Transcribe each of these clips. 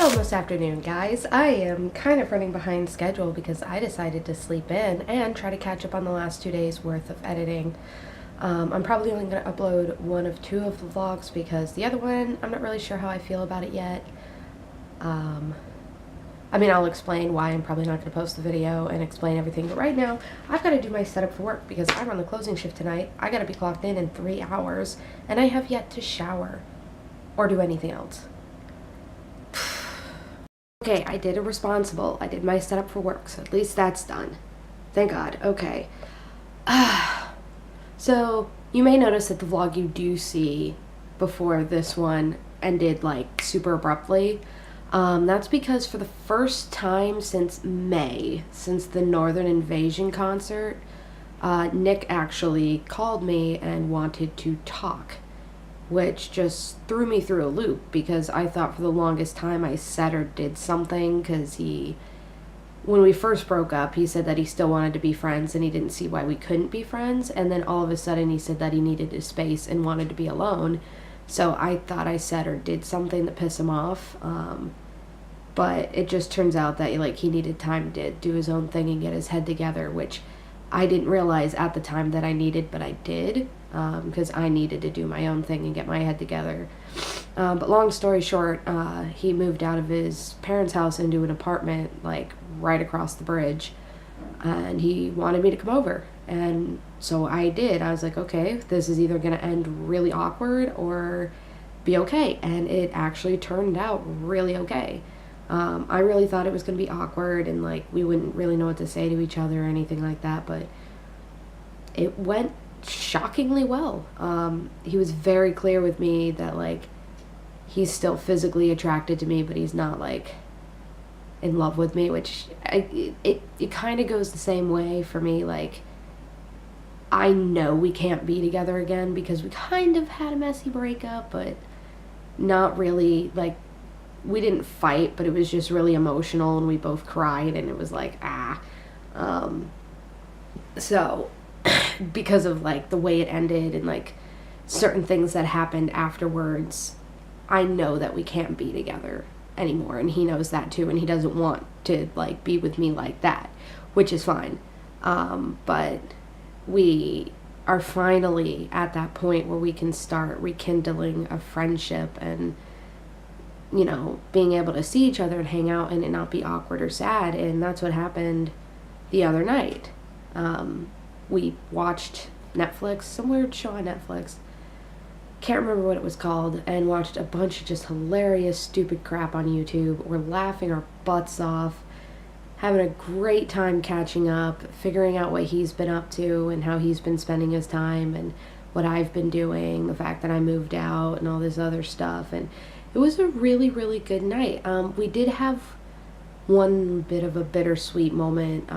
Almost afternoon, guys. I am kind of running behind schedule because I decided to sleep in and try to catch up on the last 2 days worth of editing. I'm probably only going to upload one of two of the vlogs because the other one, I'm not really sure how I feel about it yet. I'll explain why I'm probably not going to post the video and explain everything, but right now I've got to do my setup for work because I'm on the closing shift tonight. I got to be clocked in 3 hours and I have yet to shower or do anything else. Okay, I did a responsible. I did my setup for work, so at least that's done. Thank God. Okay. So, you may notice that the vlog you do see before this one ended, like, super abruptly. That's because for the first time since May, since the Northern Invasion concert, Nick actually called me and wanted to talk, which just threw me through a loop because I thought for the longest time I said or did something because when we first broke up, he said that he still wanted to be friends and he didn't see why we couldn't be friends, and then all of a sudden he said that he needed his space and wanted to be alone. So I thought I said or did something to piss him off, but it just turns out that he needed time to do his own thing and get his head together, which I didn't realize at the time that I needed, but I did, because I needed to do my own thing and get my head together. But long story short, he moved out of his parents' house into an apartment, right across the bridge, and he wanted me to come over. And so I did. I was like, okay, this is either going to end really awkward or be okay. And it actually turned out really okay. I really thought it was going to be awkward and we wouldn't really know what to say to each other or anything like that, but it went shockingly well. He was very clear with me that he's still physically attracted to me, but he's not in love with me, which it kind of goes the same way for me. I know we can't be together again because we kind of had a messy breakup, but not really we didn't fight, but it was just really emotional and we both cried and it was so because of the way it ended and certain things that happened afterwards, I know that we can't be together anymore, and he knows that too, and he doesn't want to be with me like that, which is fine. But we are finally at that point where we can start rekindling a friendship and being able to see each other and hang out and it not be awkward or sad. And that's what happened the other night. We watched Netflix, some weird show on Netflix. Can't remember what it was called, and watched a bunch of just hilarious, stupid crap on YouTube. We're laughing our butts off, having a great time catching up, figuring out what he's been up to and how he's been spending his time and what I've been doing, the fact that I moved out and all this other stuff. And it was a really, really good night. We did have one bit of a bittersweet moment.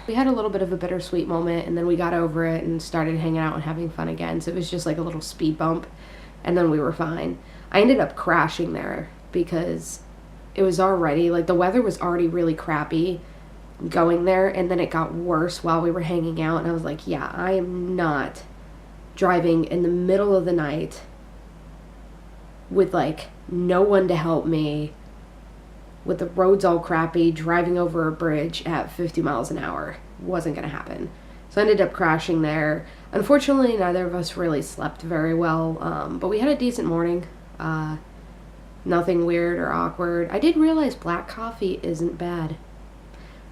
We had a little bit of a bittersweet moment, and then we got over it and started hanging out and having fun again. So it was just a little speed bump, and then we were fine. I ended up crashing there because it was already, the weather was already really crappy going there, and then it got worse while we were hanging out, and I was like, yeah, I am not driving in the middle of the night with no one to help me, with the roads all crappy, driving over a bridge at 50 miles an hour. Wasn't gonna happen. So I ended up crashing there. Unfortunately, neither of us really slept very well, but we had a decent morning. Nothing weird or awkward. I did realize black coffee isn't bad.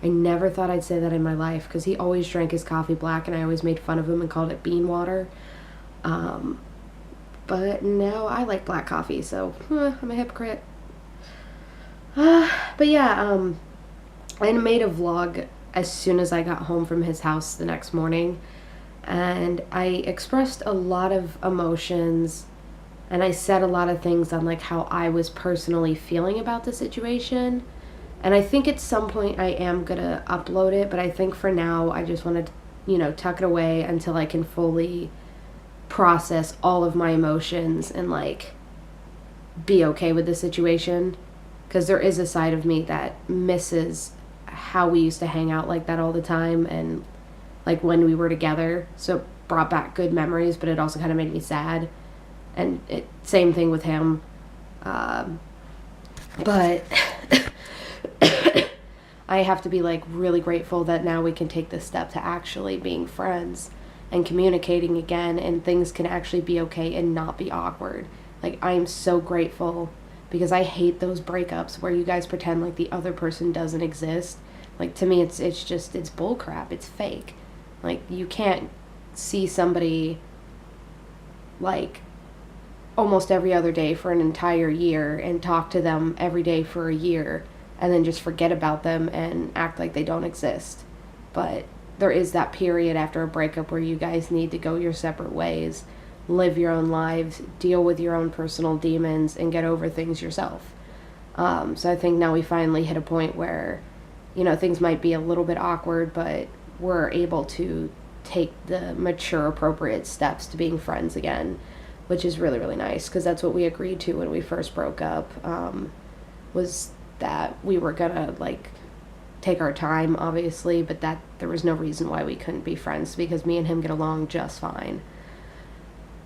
I never thought I'd say that in my life because he always drank his coffee black and I always made fun of him and called it bean water. But now I like black coffee, so I'm a hypocrite. But yeah, I made a vlog as soon as I got home from his house the next morning, and I expressed a lot of emotions, and I said a lot of things on how I was personally feeling about the situation. And I think at some point I am gonna upload it, but I think for now I just want to, tuck it away until I can fully process all of my emotions and be okay with the situation. Because there is a side of me that misses how we used to hang out like that all the time and when we were together. So it brought back good memories, but it also kind of made me sad. and same thing with him. But I have to be like really grateful that now we can take this step to actually being friends and communicating again, and things can actually be okay and not be awkward. Like, I'm so grateful, because I hate those breakups where you guys pretend like the other person doesn't exist. Like, to me, it's just, it's bullcrap. It's fake. Like, you can't see somebody like almost every other day for an entire year and talk to them every day for a year and then just forget about them and act like they don't exist. But there is that period after a breakup where you guys need to go your separate ways, live your own lives, deal with your own personal demons, and get over things yourself. So I think now we finally hit a point where, things might be a little bit awkward, but we're able to take the mature, appropriate steps to being friends again, which is really, really nice, because that's what we agreed to when we first broke up, was that we were gonna, take our time, obviously, but that there was no reason why we couldn't be friends, because me and him get along just fine.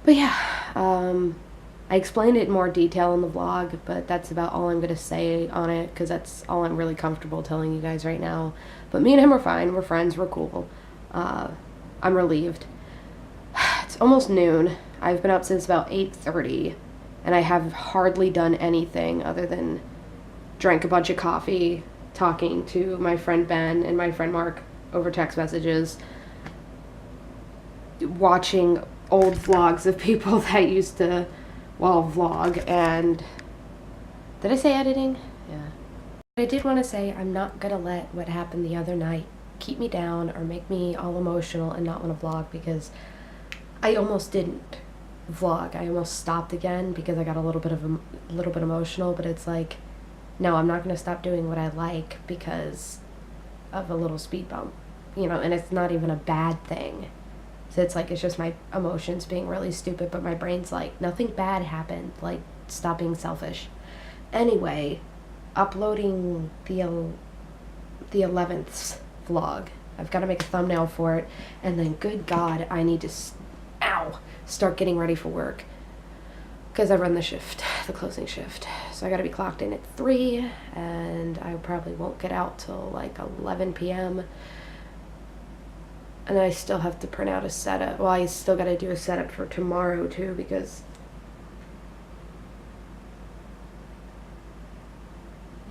But yeah, I explained it in more detail in the vlog, but that's about all I'm going to say on it, because that's all I'm really comfortable telling you guys right now. But me and him are fine. We're friends. We're cool. I'm relieved. It's almost noon. I've been up since about 8:30, and I have hardly done anything other than drank a bunch of coffee, talking to my friend Ben and my friend Mark over text messages, watching old vlogs of people that used to, vlog, and did I say editing? Yeah. But I did want to say I'm not gonna let what happened the other night keep me down or make me all emotional and not want to vlog, because I almost didn't vlog. I almost stopped again because I got a little bit emotional, but it's like, no, I'm not gonna stop doing what I like because of a little speed bump, and it's not even a bad thing. So it's like, it's just my emotions being really stupid, but my brain's like, nothing bad happened, like, stop being selfish. Anyway, uploading the 11th vlog. I've got to make a thumbnail for it, and then, good God, I need to, start getting ready for work, because I run the closing shift. So I got to be clocked in at 3, and I probably won't get out till like 11 p.m., and I still have to print out a setup. Well, I still got to do a setup for tomorrow, too, because...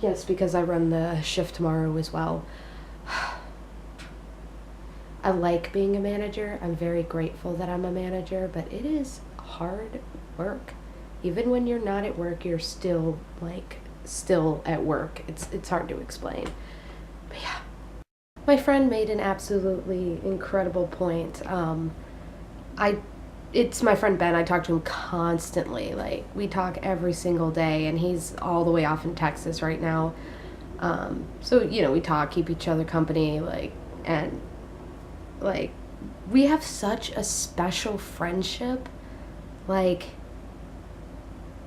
Yes, because I run the shift tomorrow as well. I like being a manager. I'm very grateful that I'm a manager, but it is hard work. Even when you're not at work, you're still at work. It's hard to explain. But yeah. My friend made an absolutely incredible point. It's my friend Ben. I talk to him constantly. Like, we talk every single day, and he's all the way off in Texas right now. So, we talk, keep each other company, and we have such a special friendship. Like,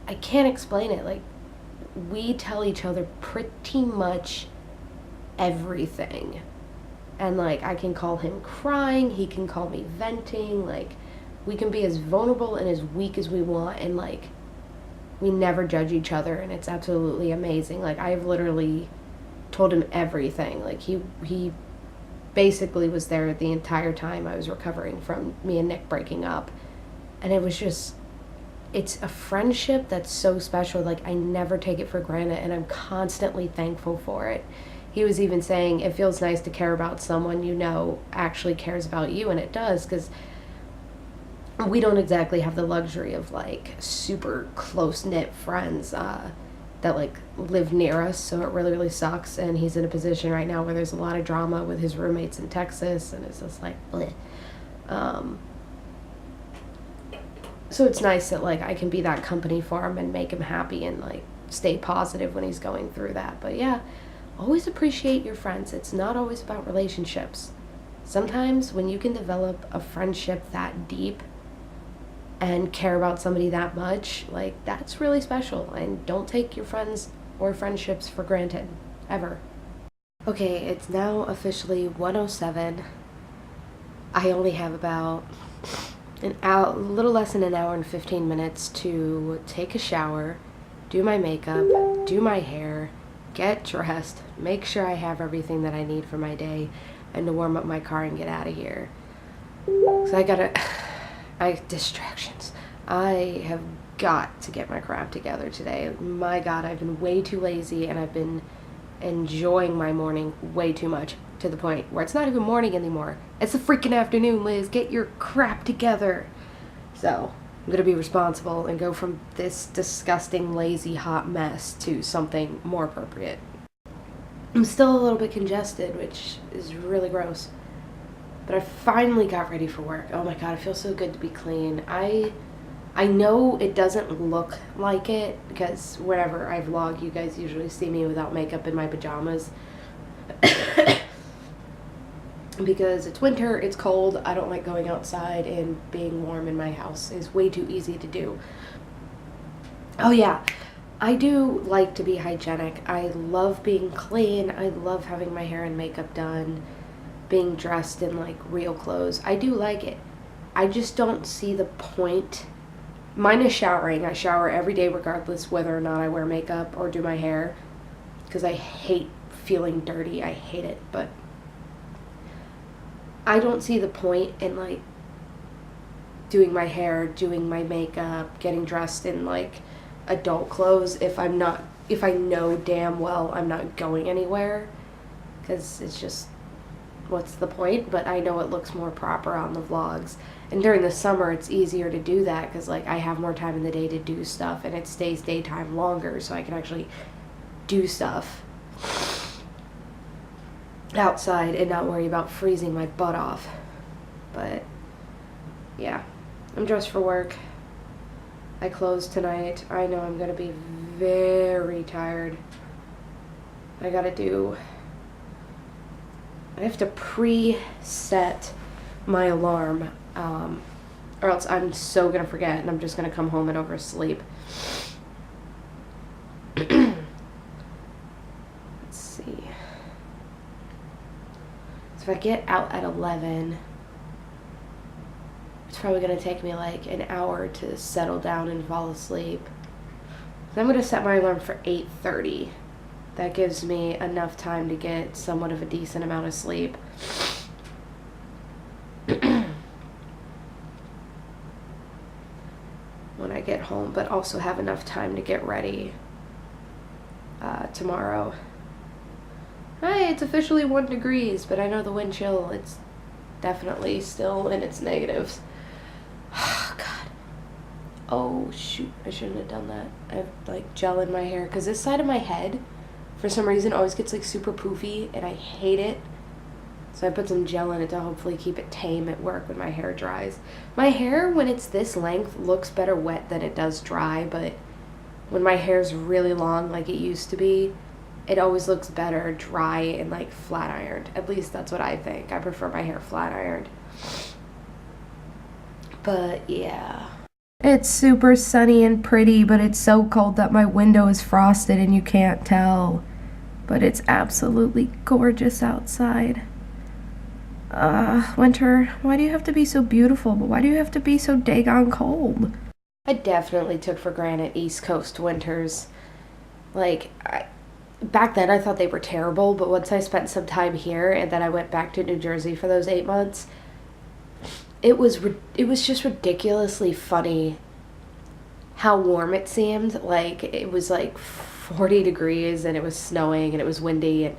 I can't explain it. Like, we tell each other pretty much everything. And, I can call him crying, he can call me venting, we can be as vulnerable and as weak as we want, and, we never judge each other, and it's absolutely amazing. I've literally told him everything. He basically was there the entire time I was recovering from me and Nick breaking up, and it was just, it's a friendship that's so special. I never take it for granted, and I'm constantly thankful for it. He was even saying it feels nice to care about someone actually cares about you, and it does, because we don't exactly have the luxury of super close-knit friends that live near us, so it really, really sucks. And he's in a position right now where there's a lot of drama with his roommates in Texas, and it's just bleh. So it's nice that I can be that company for him and make him happy and stay positive when he's going through that. But yeah, always appreciate your friends. It's not always about relationships. Sometimes when you can develop a friendship that deep and care about somebody that much, that's really special. And don't take your friends or friendships for granted, ever. Okay, it's now officially 1:07. I only have about a little less than an hour and 15 minutes to take a shower, do my makeup, do my hair, get dressed, make sure I have everything that I need for my day, and to warm up my car and get out of here. So distractions. I have got to get my crap together today. My God, I've been way too lazy, and I've been enjoying my morning way too much, to the point where it's not even morning anymore. It's the freaking afternoon, Liz. Get your crap together. So I'm gonna be responsible and go from this disgusting, lazy, hot mess to something more appropriate. I'm still a little bit congested, which is really gross. But I finally got ready for work. Oh my God, it feels so good to be clean. I know it doesn't look like it, because whenever I vlog, you guys usually see me without makeup in my pajamas. Because it's winter, it's cold, I don't like going outside, and being warm in my house is way too easy to do. Oh yeah, I do like to be hygienic. I love being clean. I love having my hair and makeup done, being dressed in like real clothes. I do like it. I just don't see the point. Mine is showering. I shower every day regardless whether or not I wear makeup or do my hair, because I hate feeling dirty. I hate it. But I don't see the point in like doing my hair, doing my makeup, getting dressed in like adult clothes if I know damn well I'm not going anywhere, because it's just, what's the point? But I know it looks more proper on the vlogs, and during the summer it's easier to do that because like I have more time in the day to do stuff, and it stays daytime longer, so I can actually do stuff outside and not worry about freezing my butt off. But yeah, I'm dressed for work. I close tonight. I know I'm gonna be very tired. I have to preset my alarm, or else I'm so gonna forget and I'm just gonna come home and oversleep. Let's see. So if I get out at 11, it's probably going to take me like an hour to settle down and fall asleep. So I'm going to set my alarm for 8:30. That gives me enough time to get somewhat of a decent amount of sleep. When I get home, but also have enough time to get ready tomorrow. Hi, it's officially 1 degrees, but I know the wind chill, it's definitely still in its negatives. Oh, God. Oh, shoot. I shouldn't have done that. I have, like, gel in my hair, because this side of my head, for some reason, always gets, like, super poofy, and I hate it. So I put some gel in it to hopefully keep it tame at work when my hair dries. My hair, when it's this length, looks better wet than it does dry, but when my hair's really long, like it used to be, it always looks better dry and like flat ironed. At least that's what I think. I prefer my hair flat ironed. But yeah. It's super sunny and pretty, but it's so cold that my window is frosted and you can't tell. But it's absolutely gorgeous outside. Winter, why do you have to be so beautiful, but why do you have to be so daggone cold? I definitely took for granted East Coast winters. Like, back then I thought they were terrible, but once I spent some time here and then I went back to New Jersey for those 8 months, it was just ridiculously funny how warm it seemed. Like, it was like 40 degrees and it was snowing and it was windy, and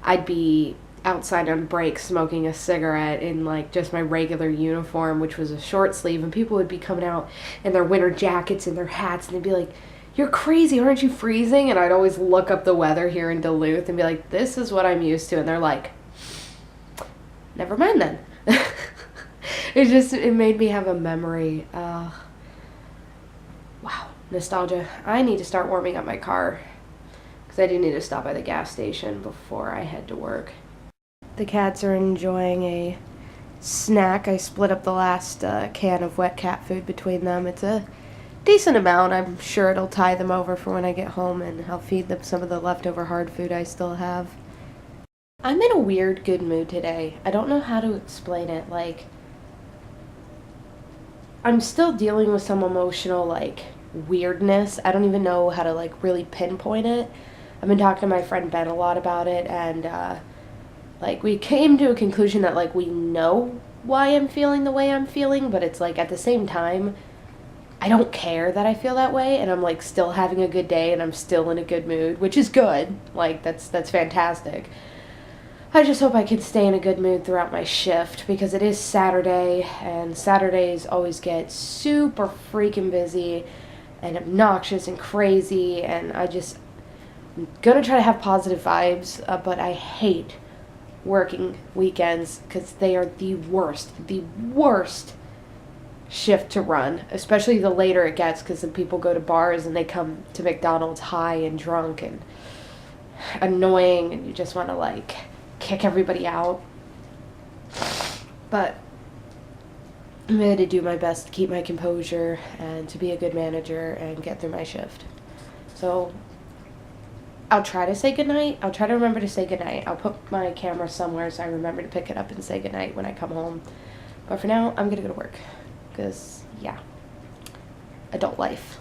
I'd be outside on break smoking a cigarette in like just my regular uniform, which was a short sleeve, and people would be coming out in their winter jackets and their hats, and they'd be like, "You're crazy, aren't you freezing?" And I'd always look up the weather here in Duluth and be like, "This is what I'm used to," and they're like, "Never mind then." It made me have a memory. Wow, nostalgia. I need to start warming up my car, because I do need to stop by the gas station before I head to work. The cats are enjoying a snack. I split up the last can of wet cat food between them. It's a decent amount. I'm sure it'll tie them over for when I get home, and I'll feed them some of the leftover hard food I still have. I'm in a weird good mood today. I don't know how to explain it. Like, I'm still dealing with some emotional, like, weirdness. I don't even know how to, like, really pinpoint it. I've been talking to my friend Ben a lot about it, and, like, we came to a conclusion that, like, we know why I'm feeling the way I'm feeling, but it's, like, at the same time, I don't care that I feel that way, and I'm, like, still having a good day, and I'm still in a good mood, which is good. Like, that's fantastic. I just hope I can stay in a good mood throughout my shift because it is Saturday, and Saturdays always get super freaking busy and obnoxious and crazy, and I'm gonna try to have positive vibes, but I hate working weekends because they are the worst shift to run, especially the later it gets because then people go to bars and they come to McDonald's high and drunk and annoying, and you just want to, like, kick everybody out. But I'm going to do my best to keep my composure and to be a good manager and get through my shift. So I'll try to say goodnight. I'll try to remember to say goodnight. I'll put my camera somewhere so I remember to pick it up and say goodnight when I come home. But for now, I'm going to go to work because, yeah, adult life.